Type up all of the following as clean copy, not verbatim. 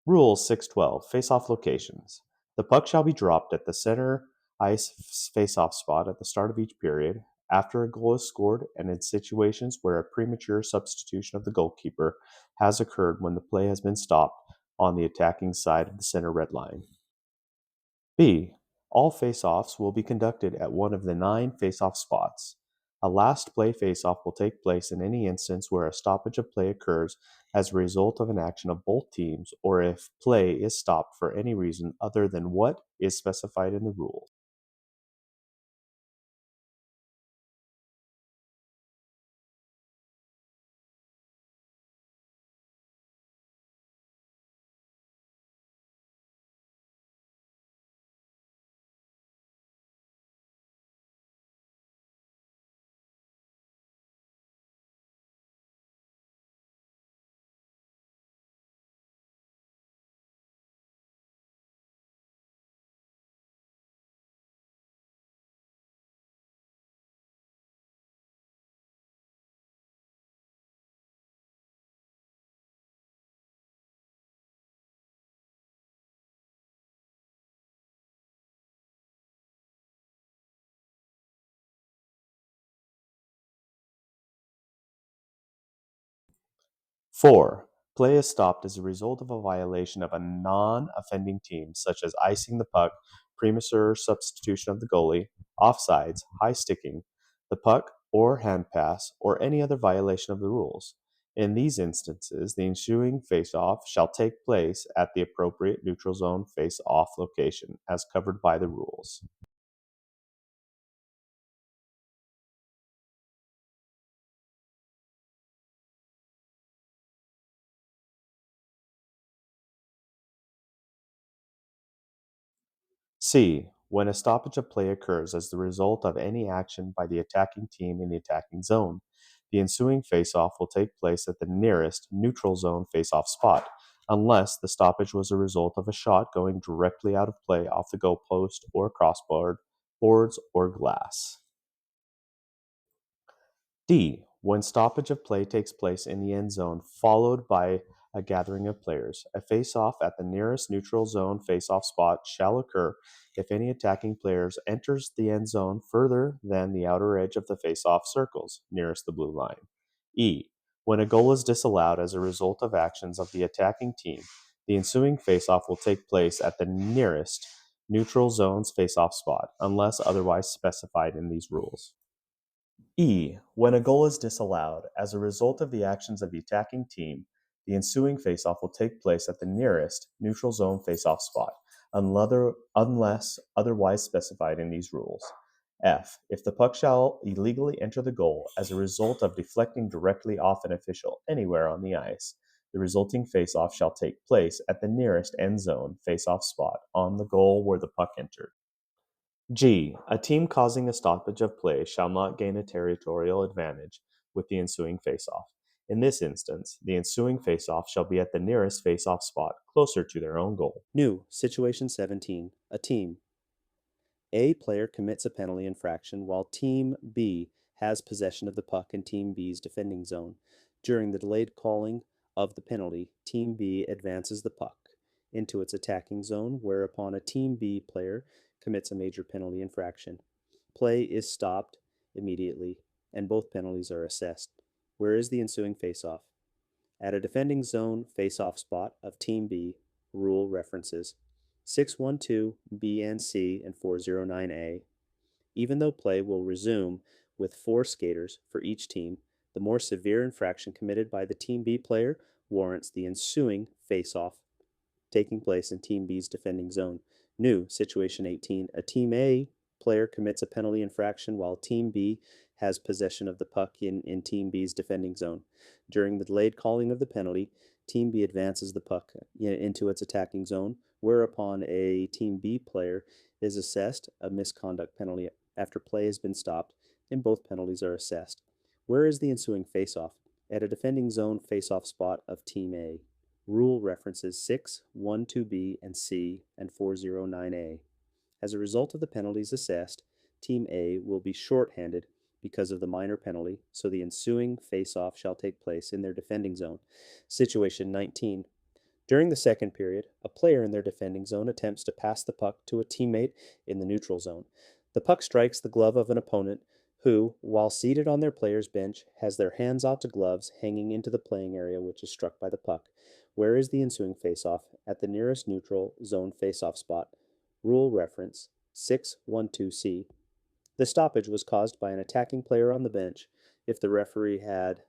Rule 612 Face-off locations. The puck shall be dropped at the center ice face-off spot at the start of each period, after a goal is scored, and in situations where a premature substitution of the goalkeeper has occurred when the play has been stopped on the attacking side of the center red line. B. All face-offs will be conducted at one of the 9 face-off spots. A last play face-off will take place in any instance where a stoppage of play occurs as a result of an action of both teams, or if play is stopped for any reason other than what is specified in the rules. Four, play is stopped as a result of a violation of a non-offending team, such as icing the puck, premature substitution of the goalie, offsides, high sticking, the puck, or hand pass, or any other violation of the rules. In these instances, the ensuing face-off shall take place at the appropriate neutral zone face-off location, as covered by the rules. C. When a stoppage of play occurs as the result of any action by the attacking team in the attacking zone, the ensuing faceoff will take place at the nearest neutral zone faceoff spot, unless the stoppage was a result of a shot going directly out of play off the goalpost or crossbar, boards, or glass. D. When stoppage of play takes place in the end zone, followed by a gathering of players, a face-off at the nearest neutral zone face-off spot shall occur if any attacking players enters the end zone further than the outer edge of the face-off circles nearest the blue line. E. When a goal is disallowed as a result of actions of the attacking team, the ensuing face-off will take place at the nearest neutral zone's face-off spot, unless otherwise specified in these rules. E. When a goal is disallowed as a result of the actions of the attacking team, the ensuing faceoff will take place at the nearest neutral zone faceoff spot, unless otherwise specified in these rules. F. If the puck shall illegally enter the goal as a result of deflecting directly off an official anywhere on the ice, the resulting faceoff shall take place at the nearest end zone faceoff spot on the goal where the puck entered. G. A team causing a stoppage of play shall not gain a territorial advantage with the ensuing faceoff. In this instance, the ensuing faceoff shall be at the nearest faceoff spot closer to their own goal. New, Situation 17. A team. A player commits a penalty infraction while Team B has possession of the puck in Team B's defending zone. During the delayed calling of the penalty, Team B advances the puck into its attacking zone, whereupon a Team B player commits a major penalty infraction. Play is stopped immediately, and both penalties are assessed. Where is the ensuing faceoff? At a defending zone faceoff spot of Team B, rule references 612B and C and 409A. Even though play will resume with 4 skaters for each team, the more severe infraction committed by the Team B player warrants the ensuing faceoff taking place in Team B's defending zone. New, Situation 18. A Team A player commits a penalty infraction while Team B has possession of the puck in Team B's defending zone. During the delayed calling of the penalty, Team B advances the puck into its attacking zone, whereupon a Team B player is assessed a misconduct penalty after play has been stopped, and both penalties are assessed. Where is the ensuing faceoff? At a defending zone faceoff spot of Team A. Rule references 612B and C and 409A. As a result of the penalties assessed, Team A will be shorthanded because of the minor penalty, so the ensuing face-off shall take place in their defending zone. Situation 19. During the second period, a player in their defending zone attempts to pass the puck to a teammate in the neutral zone. The puck strikes the glove of an opponent who, while seated on their player's bench, has their hands out to gloves hanging into the playing area which is struck by the puck. Where is the ensuing faceoff? At the nearest neutral zone faceoff spot. Rule reference 612C. The stoppage was caused by an attacking player on the bench. If the referee had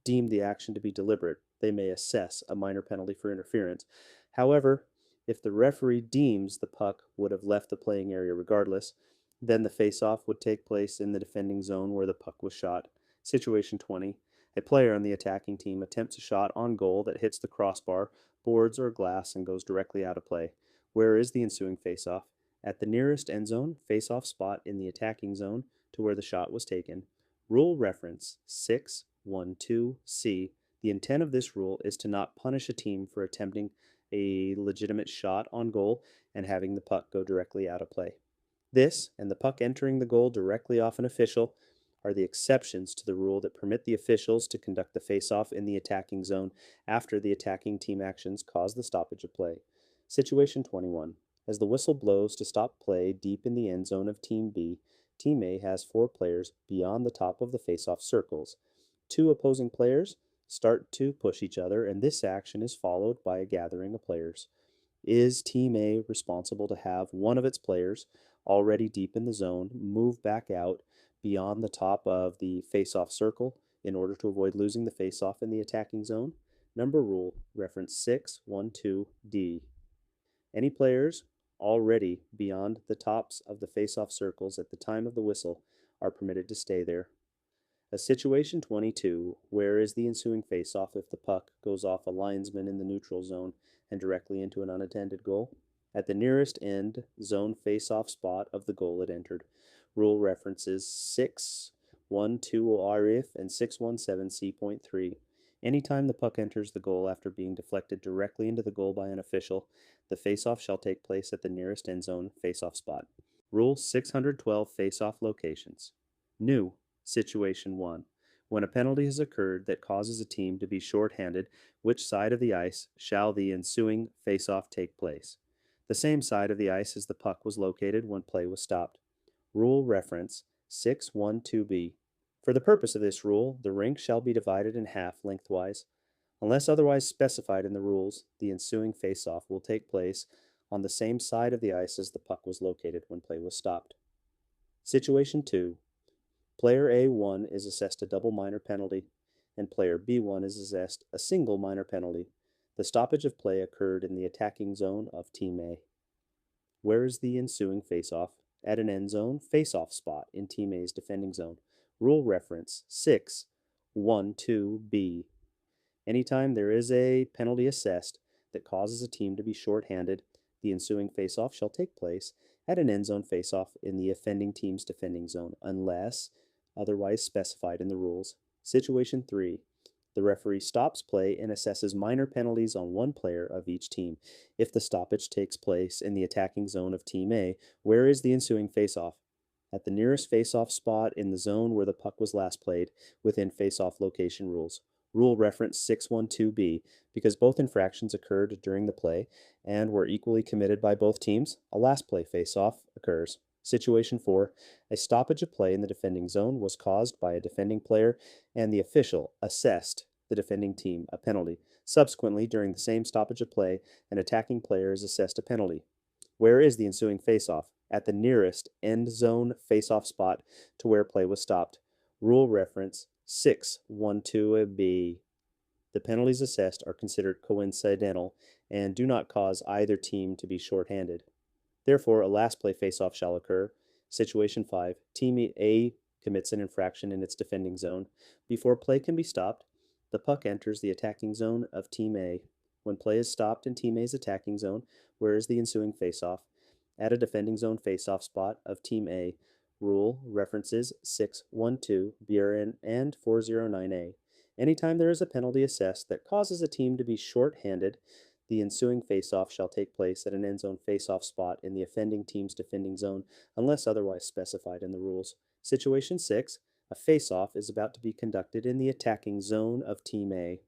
deemed the action to be deliberate, they may assess a minor penalty for interference. However, if the referee deems the puck would have left the playing area regardless, then the face-off would take place in the defending zone where the puck was shot. Situation 20. A player on the attacking team attempts a shot on goal that hits the crossbar, boards, or glass and goes directly out of play. Where is the ensuing face-off? At the nearest end zone face-off spot in the attacking zone to where the shot was taken. Rule reference 612C. The intent of this rule is to not punish a team for attempting a legitimate shot on goal and having the puck go directly out of play. This, and the puck entering the goal directly off an official, are the exceptions to the rule that permit the officials to conduct the face-off in the attacking zone after the attacking team actions cause the stoppage of play. Situation 21. As the whistle blows to stop play deep in the end zone of Team B, Team A has 4 players beyond the top of the face-off circles. 2 opposing players start to push each other, and this action is followed by a gathering of players. Is Team A responsible to have one of its players, already deep in the zone, move back out beyond the top of the face-off circle in order to avoid losing the face-off in the attacking zone? Number rule, reference 612D. Any players already beyond the tops of the face-off circles at the time of the whistle are permitted to stay there. A situation 22, where is the ensuing face-off if the puck goes off a linesman in the neutral zone and directly into an unattended goal? At the nearest end zone face-off spot of the goal it entered. Rule references 612RF and 617C.3. Anytime the puck enters the goal after being deflected directly into the goal by an official, the face-off shall take place at the nearest end zone face-off spot. Rule 612 face-off locations. New. Situation 1. When a penalty has occurred that causes a team to be short-handed, which side of the ice shall the ensuing face-off take place? The same side of the ice as the puck was located when play was stopped. Rule reference 612B. For the purpose of this rule, the rink shall be divided in half lengthwise. Unless otherwise specified in the rules, the ensuing face-off will take place on the same side of the ice as the puck was located when play was stopped. Situation 2. Player A1 is assessed a double minor penalty, and player B1 is assessed a single minor penalty. The stoppage of play occurred in the attacking zone of Team A. Where is the ensuing face-off? At an end zone face-off spot in Team A's defending zone. Rule reference 612B. Anytime there is a penalty assessed that causes a team to be short-handed, the ensuing face-off shall take place at an end zone face-off in the offending team's defending zone, unless otherwise specified in the rules. Situation 3. The referee stops play and assesses minor penalties on one player of each team. If the stoppage takes place in the attacking zone of Team A, where is the ensuing face-off? At the nearest face-off spot in the zone where the puck was last played, within face-off location rules. Rule reference 612B. Because both infractions occurred during the play and were equally committed by both teams, a last play face-off occurs. Situation 4. A stoppage of play in the defending zone was caused by a defending player, and the official assessed the defending team a penalty. Subsequently, during the same stoppage of play, an attacking player is assessed a penalty. Where is the ensuing face-off? At the nearest end zone face-off spot to where play was stopped. Rule reference 612B. The penalties assessed are considered coincidental and do not cause either team to be short-handed. Therefore, a last play face-off shall occur. Situation 5. Team A commits an infraction in its defending zone. Before play can be stopped, the puck enters the attacking zone of Team A. When play is stopped in Team A's attacking zone, where is the ensuing face-off? At a defending zone face-off spot of Team A. Rule references 612, BRN, and 409A. Anytime there is a penalty assessed that causes a team to be short-handed, the ensuing face-off shall take place at an end zone face-off spot in the offending team's defending zone, unless otherwise specified in the rules. Situation 6. A face-off is about to be conducted in the attacking zone of Team A.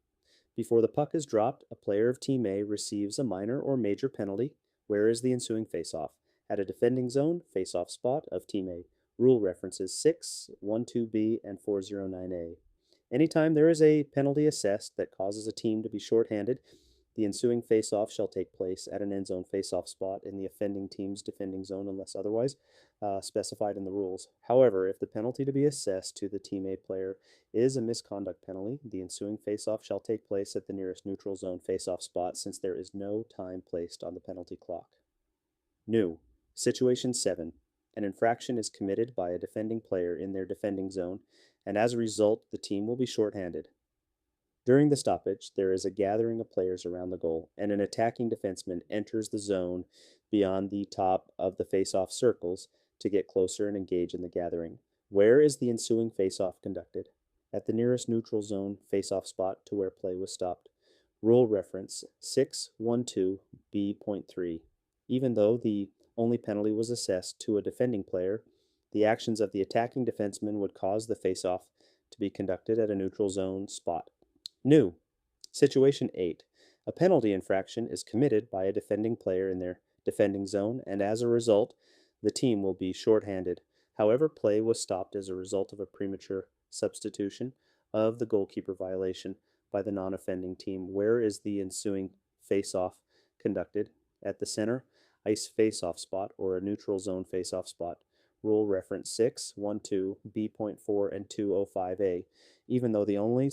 Before the puck is dropped, a player of Team A receives a minor or major penalty. Where is the ensuing faceoff? At a defending zone, faceoff spot of Team A. Rule references 612B and 409A. Anytime there is a penalty assessed that causes a team to be shorthanded, the ensuing faceoff shall take place at an end zone faceoff spot in the offending team's defending zone unless otherwise specified in the rules. However, if the penalty to be assessed to the Team A player is a misconduct penalty, the ensuing faceoff shall take place at the nearest neutral zone faceoff spot since there is no time placed on the penalty clock. New. Situation 7. An infraction is committed by a defending player in their defending zone, and as a result, the team will be shorthanded. During the stoppage, there is a gathering of players around the goal, and an attacking defenseman enters the zone beyond the top of the face-off circles to get closer and engage in the gathering. Where is the ensuing face-off conducted? At the nearest neutral zone face-off spot to where play was stopped. Rule reference 612B.3. Even though the only penalty was assessed to a defending player, the actions of the attacking defenseman would cause the face-off to be conducted at a neutral zone spot. New. Situation 8. A penalty infraction is committed by a defending player in their defending zone, and as a result, the team will be shorthanded. However, play was stopped as a result of a premature substitution of the goalkeeper violation by the non-offending team. Where is the ensuing face-off conducted? At the center ice face-off spot or a neutral zone face-off spot. Rule reference 612B.4 and 205A. Even though the only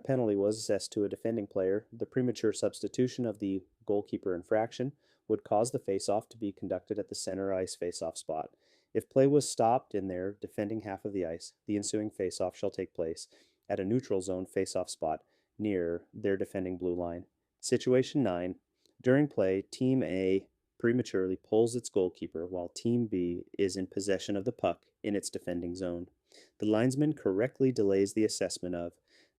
penalty was assessed to a defending player, the premature substitution of the goalkeeper infraction would cause the face-off to be conducted at the center ice face-off spot. If play was stopped in their defending half of the ice, the ensuing face-off shall take place at a neutral zone face-off spot near their defending blue line. Situation 9. During play, Team A prematurely pulls its goalkeeper while Team B is in possession of the puck in its defending zone. The linesman correctly delays the assessment of